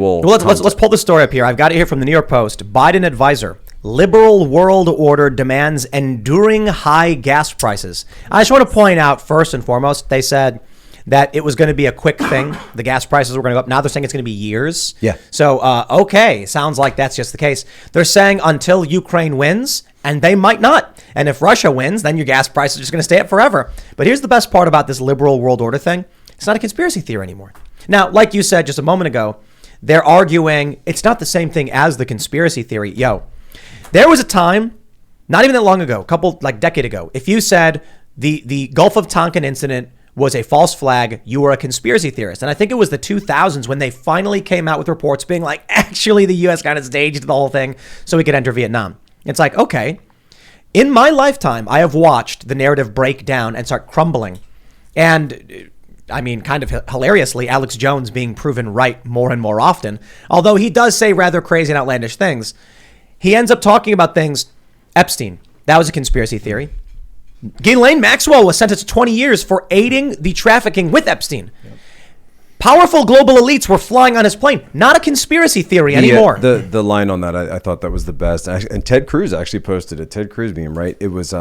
Well, let's pull the story up here. I've got it here from the New York Post. Biden advisor. Liberal world order demands enduring high gas prices. I just want to point out, first and foremost, they said that it was going to be a quick thing. The gas prices were going to go up. Now they're saying it's going to be years. Yeah. So, okay, sounds like that's just the case. They're saying until Ukraine wins, and they might not. And if Russia wins, then your gas prices are just going to stay up forever. But here's the best part about this liberal world order thing. It's not a conspiracy theory anymore. Now, like you said just a moment ago, they're arguing it's not the same thing as the conspiracy theory. Yo, there was a time, not even that long ago, decade ago, if you said the Gulf of Tonkin incident was a false flag, you were a conspiracy theorist. And I think it was the 2000s when they finally came out with reports being like, actually, the U.S. kind of staged the whole thing so we could enter Vietnam. It's like, okay, in my lifetime, I have watched the narrative break down and start crumbling. And I mean, kind of hilariously, Alex Jones being proven right more and more often, although he does say rather crazy and outlandish things. He ends up talking about things. Epstein, that was a conspiracy theory. Ghislaine Maxwell was sentenced to 20 years for aiding the trafficking with Epstein. Yep. Powerful global elites were flying on his plane. Not a conspiracy theory anymore. The line on that, I thought that was the best. And Ted Cruz actually posted it. Ted Cruz being right. It was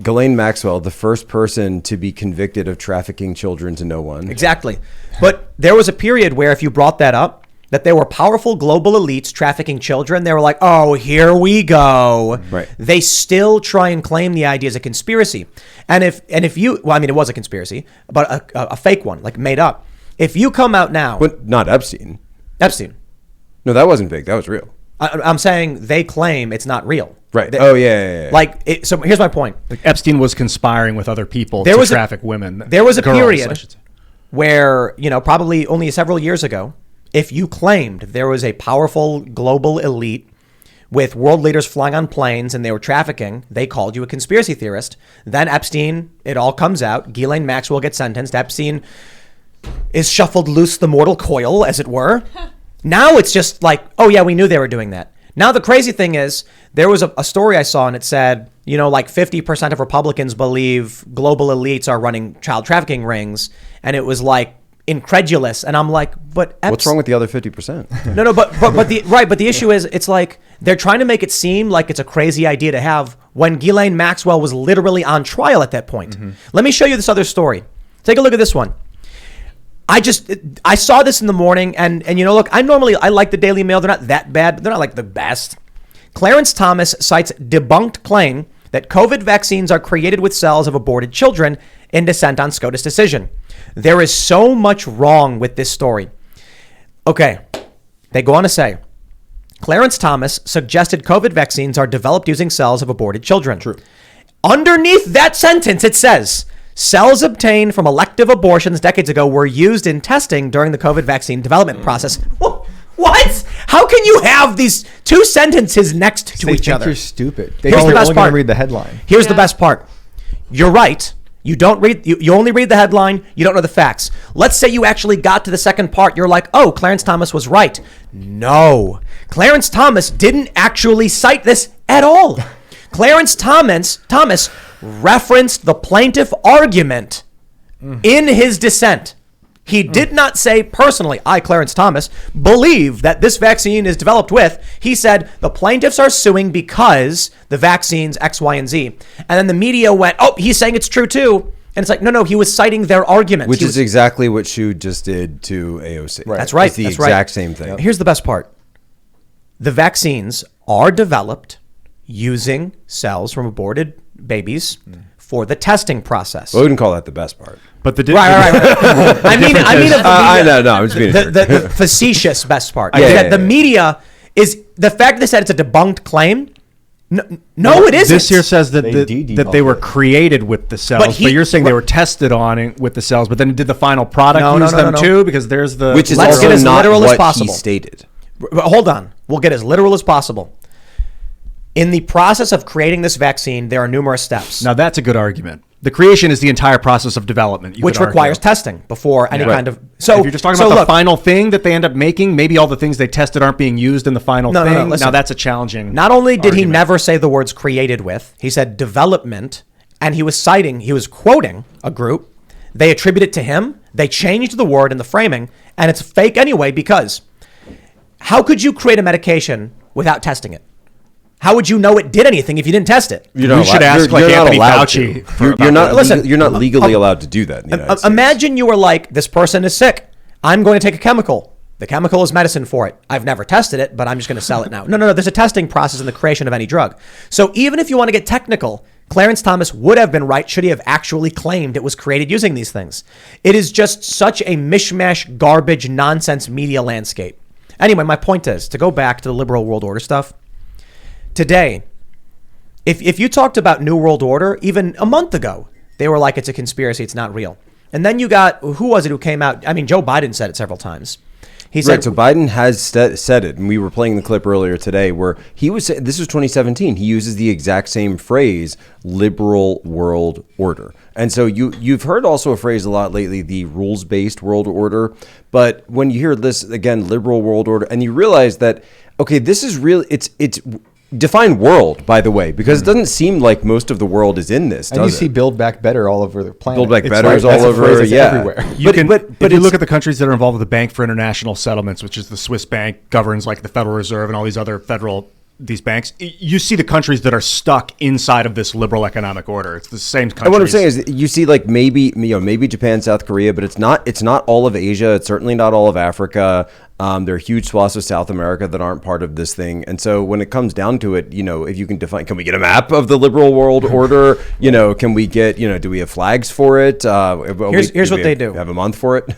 Ghislaine Maxwell, the first person to be convicted of trafficking children to no one. Exactly. But there was a period where if you brought that up, that there were powerful global elites trafficking children, they were like, oh, here we go. Right. They still try and claim the idea as a conspiracy. And if you, well, I mean, it was a conspiracy, but a fake one, like made up. If you come out now. But not Epstein. Epstein. No, that wasn't fake. That was real. I'm saying they claim it's not real. Right. Yeah. Like, so here's my point. Like Epstein was conspiring with other people to traffic women. There was a period where, probably only several years ago, if you claimed there was a powerful global elite with world leaders flying on planes and they were trafficking, they called you a conspiracy theorist. Then Epstein, it all comes out. Ghislaine Maxwell gets sentenced. Epstein is shuffled loose the mortal coil, as it were. Now it's just like, oh yeah, we knew they were doing that. Now the crazy thing is, there was a story I saw and it said, like 50% of Republicans believe global elites are running child trafficking rings. And it was like incredulous. And I'm like, but what's wrong with the other 50%? No, but the issue is, it's like they're trying to make it seem like it's a crazy idea to have when Ghislaine Maxwell was literally on trial at that point. Mm-hmm. Let me show you this other story. Take a look at this one. I saw this in the morning and look, I like the Daily Mail. They're not that bad, but they're not like the best. Clarence Thomas cites debunked claim that COVID vaccines are created with cells of aborted children in dissent on SCOTUS decision. There is so much wrong with this story. Okay, they go on to say, Clarence Thomas suggested COVID vaccines are developed using cells of aborted children. True. Underneath that sentence, it says, cells obtained from elective abortions decades ago were used in testing during the COVID vaccine development process. What? How can you have these two sentences next to each other? You're stupid. They Here's the best part. Read the headline. Here's the best part. You're right. You don't read. You only read the headline. You don't know the facts. Let's say you actually got to the second part. You're like, oh, Clarence Thomas was right. No, Clarence Thomas didn't actually cite this at all. Clarence Thomas referenced the plaintiff argument in his dissent. He did not say personally, I, Clarence Thomas, believe that this vaccine is developed with. He said the plaintiffs are suing because the vaccine's X, Y, and Z. And then the media went, oh, he's saying it's true too. And it's like, no, he was citing their arguments. Which is exactly what Shu just did to AOC. Right. That's right. It's the exact same thing. Here's the best part. The vaccines are developed using cells from aborted babies for the testing process. Well, we wouldn't call that the best part. But right. I mean, I'm just being the facetious best part. The media is the fact they said it's a debunked claim. No, it isn't. This here says that they were created with the cells, but you're saying they were tested on with the cells. But then did the final product use them too? Because there's the which is let's also get as not literal what as possible. He stated. Hold on, we'll get as literal as possible. In the process of creating this vaccine, there are numerous steps. Now that's a good argument. The creation is the entire process of development, which requires testing before any kind of. So if you're just talking about the final thing that they end up making, maybe all the things they tested aren't being used in the final thing. No, now that's a challenging. Not only did he never say the words created with, he said development, and he was quoting a group. They attribute it to him. They changed the word in the framing, and it's fake anyway because how could you create a medication without testing it? How would you know it did anything if you didn't test it? You should ask Anthony Fauci. You're not legally allowed to do that in the United States. Imagine you were like, this person is sick. I'm going to take a chemical. The chemical is medicine for it. I've never tested it, but I'm just going to sell it now. No. There's a testing process in the creation of any drug. So even if you want to get technical, Clarence Thomas would have been right should he have actually claimed it was created using these things. It is just such a mishmash, garbage, nonsense media landscape. Anyway, my point is, to go back to the liberal world order stuff, today, if you talked about New World Order, even a month ago, they were like, it's a conspiracy, it's not real. And then you got, who was it who came out? I mean, Joe Biden said it several times. He said, right, so Biden has said it, and we were playing the clip earlier today where he was, this was 2017, he uses the exact same phrase, liberal world order. And so you've heard also a phrase a lot lately, the rules-based world order. But when you hear this, again, liberal world order, and you realize that, okay, this is really, it's define world, by the way, because it doesn't seem like most of the world is in this, does and you see Build Back Better all over the planet. Build Back Better is all over, everywhere. But you look at the countries that are involved with the Bank for International Settlements, which is the Swiss bank, governs like the Federal Reserve and all these other these banks. You see the countries that are stuck inside of this liberal economic order. It's the same countries. And what I'm saying is, you see, like maybe Japan, South Korea, but it's not all of Asia. It's certainly not all of Africa. There are huge swaths of South America that aren't part of this thing. And so when it comes down to it, if you can define, can we get a map of the liberal world order? Can we get, do we have flags for it? Here's what they do. Have a month for it?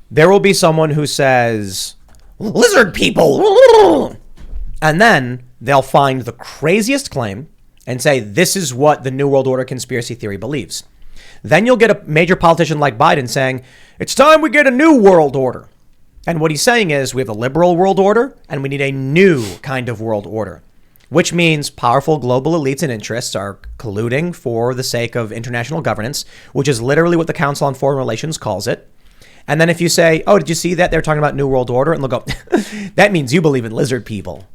There will be someone who says, lizard people. And then they'll find the craziest claim and say, this is what the New World Order conspiracy theory believes. Then you'll get a major politician like Biden saying, it's time we get a new world order. And what he's saying is we have a liberal world order and we need a new kind of world order, which means powerful global elites and interests are colluding for the sake of international governance, which is literally what the Council on Foreign Relations calls it. And then if you say, oh, did you see that? They're talking about New World Order. And they'll go, that means you believe in lizard people.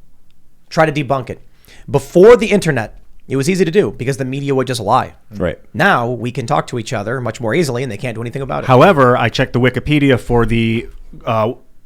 Try to debunk it. Before the internet, it was easy to do because the media would just lie. Right. Now we can talk to each other much more easily and they can't do anything about it. However, I checked the Wikipedia for the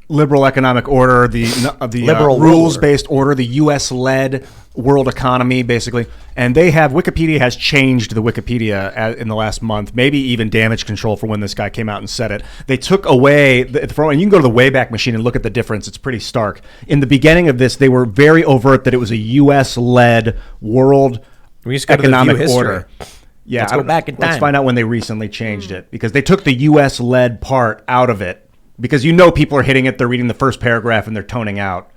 liberal economic order, the liberal rules-based order, the U.S.-led world economy, basically. And Wikipedia has changed the Wikipedia in the last month, maybe even damage control for when this guy came out and said it. They took away, and you can go to the Wayback Machine and look at the difference. It's pretty stark. In the beginning of this, they were very overt that it was a U.S.-led world economic order. Yeah, let's go back in time. Let's find out when they recently changed it, because they took the U.S.-led part out of it. Because people are hitting it, they're reading the first paragraph and they're toning out.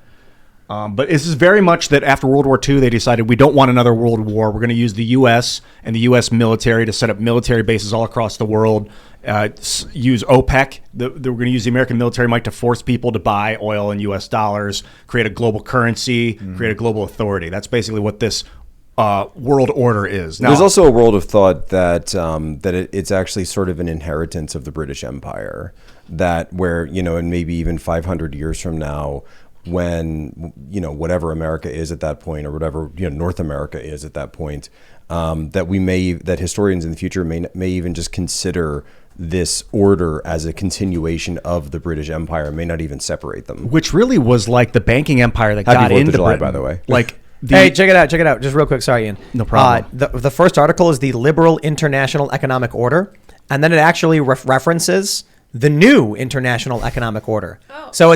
But this is very much that after World War II, they decided we don't want another world war. We're going to use the U.S. and the U.S. military to set up military bases all across the world. Use OPEC. We're going to use the American military might to force people to buy oil in U.S. dollars, create a global currency, create a global authority. That's basically what this world order is. Now, there's also a world of thought that it's actually sort of an inheritance of the British Empire, where and maybe even 500 years from now, when whatever America is at that point, or whatever North America is at that point, that historians in the future may even just consider this order as a continuation of the British Empire, may not even separate them. Which really was like the banking empire that got into Britain, by the way. Hey, check it out. Just real quick. Sorry, Ian. No problem. The first article is the Liberal International Economic Order, and then it actually references the new International Economic Order. Oh. So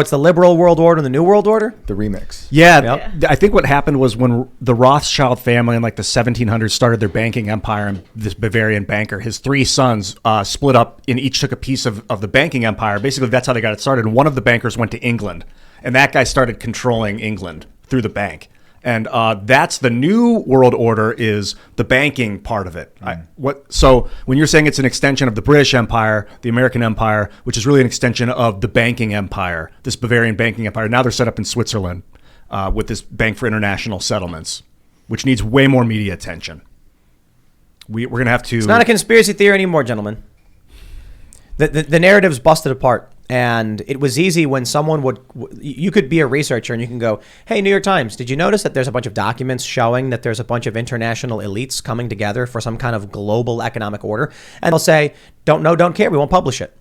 it's the Liberal World Order and the New World Order? The remix. Yeah. I think what happened was when the Rothschild family in like the 1700s started their banking empire, and this Bavarian banker, his three sons split up and each took a piece of the banking empire. Basically, that's how they got it started. And one of the bankers went to England, and that guy started controlling England through the bank. And that's the new world order, is the banking part of it. So when you're saying it's an extension of the British Empire, the American Empire, which is really an extension of the banking empire, this Bavarian banking empire, now they're set up in Switzerland with this Bank for International Settlements, which needs way more media attention. We're going to have to... It's not a conspiracy theory anymore, gentlemen. The narrative's busted apart. And it was easy when someone you could be a researcher and you can go, hey, New York Times, did you notice that there's a bunch of documents showing that there's a bunch of international elites coming together for some kind of global economic order? And they'll say, don't know, don't care, we won't publish it.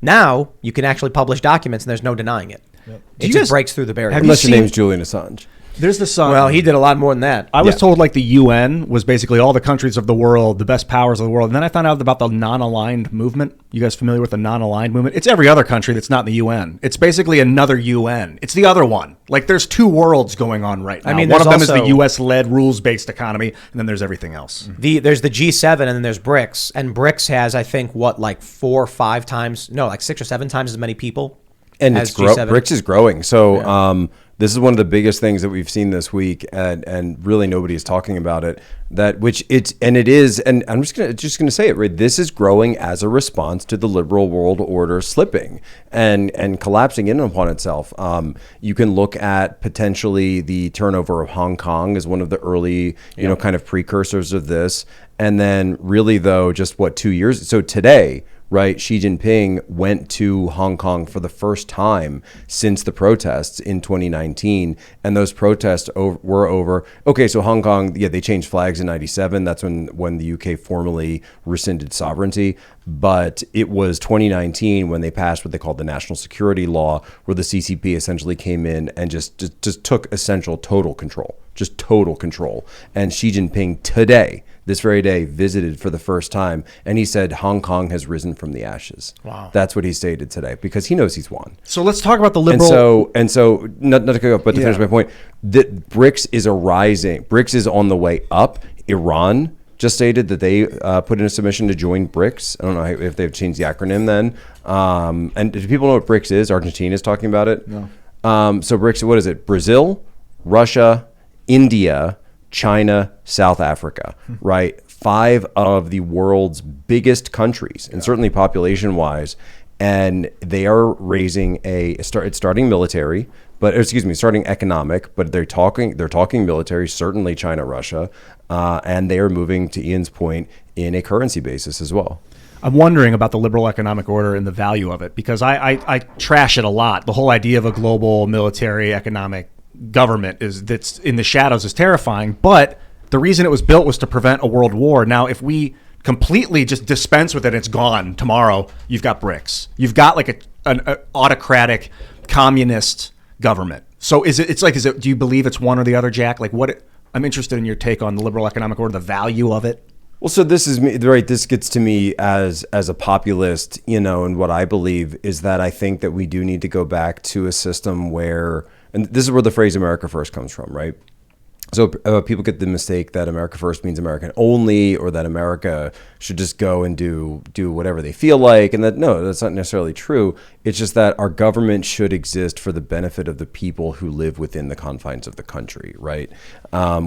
Now you can actually publish documents and there's no denying it. It just breaks through the barrier. have you Unless your seen- name's Julian Assange. There's this. Well, he did a lot more than that. I was told like the UN was basically all the countries of the world, the best powers of the world. And then I found out about the non-aligned movement. You guys familiar with the non-aligned movement? It's every other country that's not in the UN. It's basically another UN. It's the other one. Like there's two worlds going on right now. I mean, one of them there's is the also- US-led rules-based economy, and then there's everything else. There's the G7 and then there's BRICS. And BRICS has, I think, like 4 or 5 times, no, like 6 or 7 times as many people. And as it's G7. BRICS is growing. So this is one of the biggest things that we've seen this week, and really nobody is talking about it. And I'm just gonna say it, right? This is growing as a response to the liberal world order slipping and collapsing in upon itself. You can look at potentially the turnover of Hong Kong as one of the early, kind of precursors of this, and then really though, just 2 years. So today, right, Xi Jinping went to Hong Kong for the first time since the protests in 2019, and those protests were over. Okay, so Hong Kong, they changed flags in '97. That's when the UK formally rescinded sovereignty. But it was 2019 when they passed what they called the National Security Law, where the CCP essentially came in and just took essential total control, just total control. And Xi Jinping today, this very day, visited for the first time, and he said Hong Kong has risen from the ashes. Wow. That's what he stated today, because he knows he's won. So let's talk about the liberal. And so not to go, but to finish my point, that BRICS is BRICS is on the way up. Iran just stated that they put in a submission to join BRICS. I don't know if they've changed the acronym then. And do people know what BRICS is? Argentina is talking about it. No. So BRICS, what is it? Brazil, Russia, India, China, South Africa, right? 5 of the world's biggest countries, and certainly population-wise, and they are raising it's starting military, starting economic, but they're talking military, certainly China, Russia, and they are moving, to Ian's point, in a currency basis as well. I'm wondering about the liberal economic order and the value of it, because I trash it a lot. The whole idea of a global military economic government that's in the shadows is terrifying, but the reason it was built was to prevent a world war. Now, if we completely just dispense with it, it's gone tomorrow. You've got BRICS. You've got like an autocratic communist government. So do you believe it's one or the other, Jack? Like I'm interested in your take on the liberal economic order, the value of it. Well, so this is me, right? This gets to me as a populist, and what I believe is that I think that we do need to go back to a system where, and this is where the phrase "America First" comes from, right? So people get the mistake that America First means American only, or that America should just go and do whatever they feel like, and that's not necessarily true. It's just that our government should exist for the benefit of the people who live within the confines of the country, right?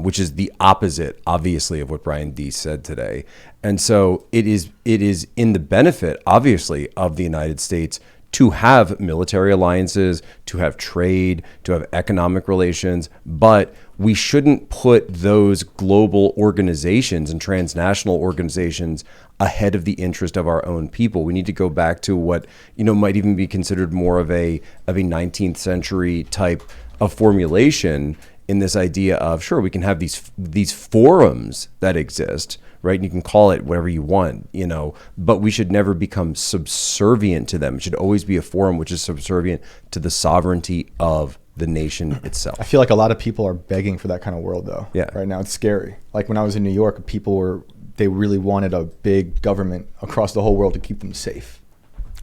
Which is the opposite, obviously, of what Brian Deese said today. And so it is in the benefit, obviously, of the United States to have military alliances, to have trade, to have economic relations, but we shouldn't put those global organizations and transnational organizations ahead of the interest of our own people. We need to go back to what might even be considered more of a 19th century type of formulation, in this idea of, sure, we can have these forums that exist, right? And you can call it whatever you want, but we should never become subservient to them. It should always be a forum which is subservient to the sovereignty of the nation itself. I feel like a lot of people are begging for that kind of world, though. Yeah. Right now, it's scary. Like when I was in New York, they really wanted a big government across the whole world to keep them safe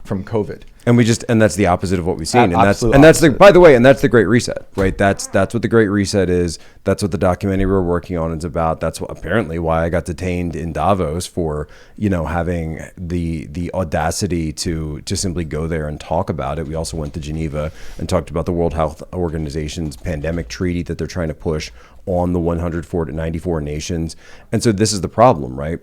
from COVID. And that's the opposite of what we've seen. That's the Great Reset, right? That's what the Great Reset is. That's what the documentary we're working on is about. That's apparently why I got detained in Davos for, having the audacity to simply go there and talk about it. We also went to Geneva and talked about the World Health Organization's pandemic treaty that they're trying to push on the 194 nations. And so this is the problem, right?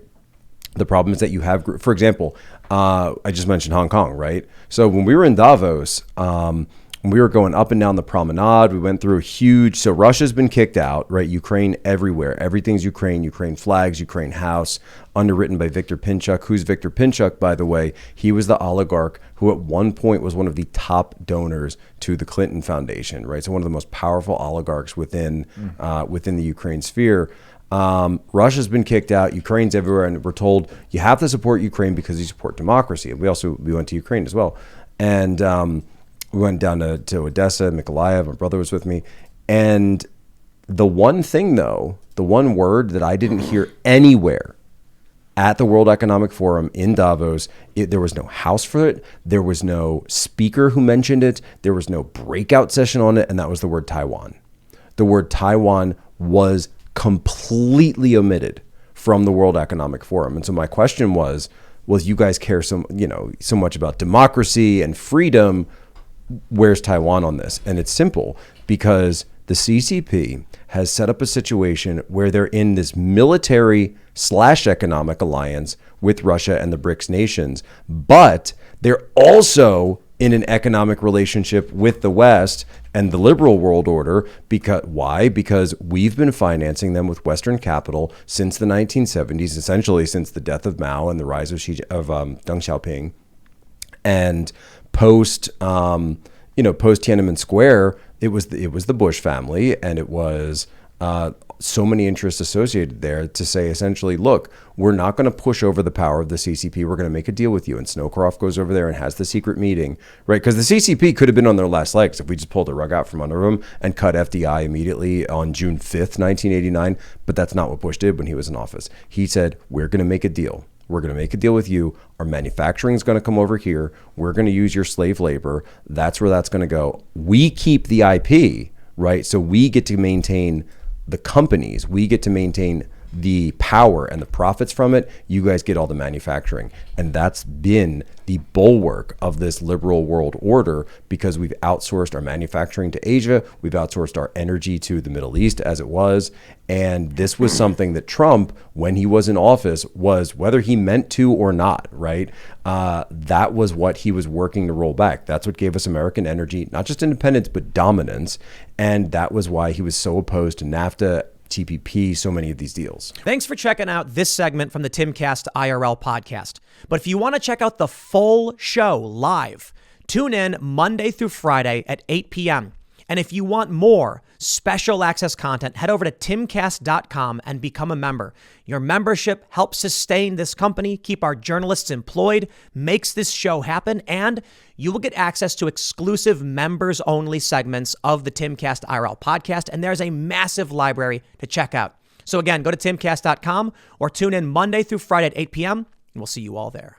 The problem is that you have, for example, I just mentioned Hong Kong, right? So when we were in Davos, we were going up and down the promenade. We went through so Russia's been kicked out, right? Ukraine everywhere. Everything's Ukraine flags, Ukraine house, underwritten by Viktor Pinchuk. Who's Viktor Pinchuk, by the way? He was the oligarch who at one point was one of the top donors to the Clinton Foundation, right? So one of the most powerful oligarchs within the Ukraine sphere. Russia's been kicked out, Ukraine's everywhere, and we're told you have to support Ukraine because you support democracy. And we went to Ukraine as well. And We went down to Odessa, Mykolaiv. My brother was with me. And the one thing, though, the one word that I didn't hear anywhere at the World Economic Forum in Davos, there was no house for it. There was no speaker who mentioned it. There was no breakout session on it. And that was the word Taiwan. The word Taiwan was completely omitted from the World Economic Forum. And so my question was, well, you guys care so much about democracy and freedom. Where's Taiwan on this? And it's simple, because the CCP has set up a situation where they're in this military/economic alliance with Russia and the BRICS nations, but they're also in an economic relationship with the West and the liberal world order. Why? Because we've been financing them with Western capital since the 1970s, essentially since the death of Mao and the rise of Deng Xiaoping. And post Tiananmen Square, it was the Bush family, and it was so many interests associated there to say, essentially, look, we're not going to push over the power of the CCP. We're going to make a deal with you. And Snowcroft goes over there and has the secret meeting, right? Because the CCP could have been on their last legs if we just pulled the rug out from under them and cut FDI immediately on June 5th, 1989. But that's not what Bush did when he was in office. He said, we're going to make a deal. We're going to make a deal with you. Our manufacturing is going to come over here. We're going to use your slave labor. That's where that's going to go. We keep the IP, right? So we get to maintain the companies. We get to maintain the power and the profits from it. You guys get all the manufacturing. And that's been the bulwark of this liberal world order, because we've outsourced our manufacturing to Asia. We've outsourced our energy to the Middle East, as it was. And this was something that Trump, when he was in office, was, whether he meant to or not, right? That was what he was working to roll back. That's what gave us American energy, not just independence, but dominance. And that was why he was so opposed to NAFTA, TPP, so many of these deals. Thanks for checking out this segment from the Timcast IRL podcast. But if you want to check out the full show live, tune in Monday through Friday at 8 p.m. And if you want more special access content, head over to timcast.com and become a member. Your membership helps sustain this company, keep our journalists employed, makes this show happen, and you will get access to exclusive members-only segments of the Timcast IRL podcast, and there's a massive library to check out. So again, go to timcast.com or tune in Monday through Friday at 8 p.m., and we'll see you all there.